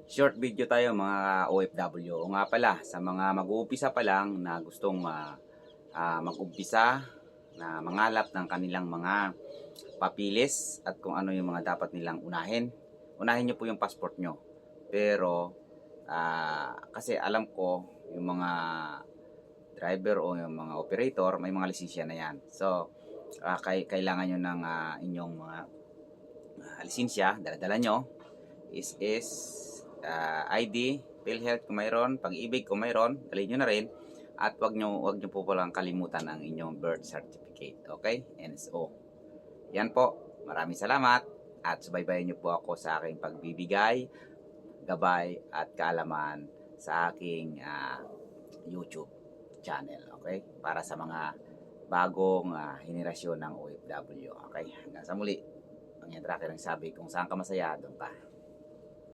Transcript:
Short video tayo mga OFW. O nga pala, sa mga mag-uumpisa pa lang na gustong mag-umpisa na mangalap ng kanilang mga papilis at kung ano yung mga dapat nilang unahin. Unahin nyo po yung passport nyo. Pero, kasi alam ko yung mga driver o yung mga operator, may mga lisensya na yan. So, kailangan nyo ng inyong mga lisensya, dala-dala nyo, is ID, PhilHealth kung mayroon, Pag-ibig kung mayroon, dalhin nyo na rin. At wag nyo po palang kalimutan ang inyong birth certificate. Okay? NSO. Yan po. Maraming salamat. At subaybayan nyo po ako sa aking pagbibigay, gabay at kaalaman sa aking YouTube channel. Okay? Para sa mga bagong henerasyon ng OFW. Okay? Hanggang sa muli. Ang yan tracker ang sabi, kung saan ka masaya, doon ka.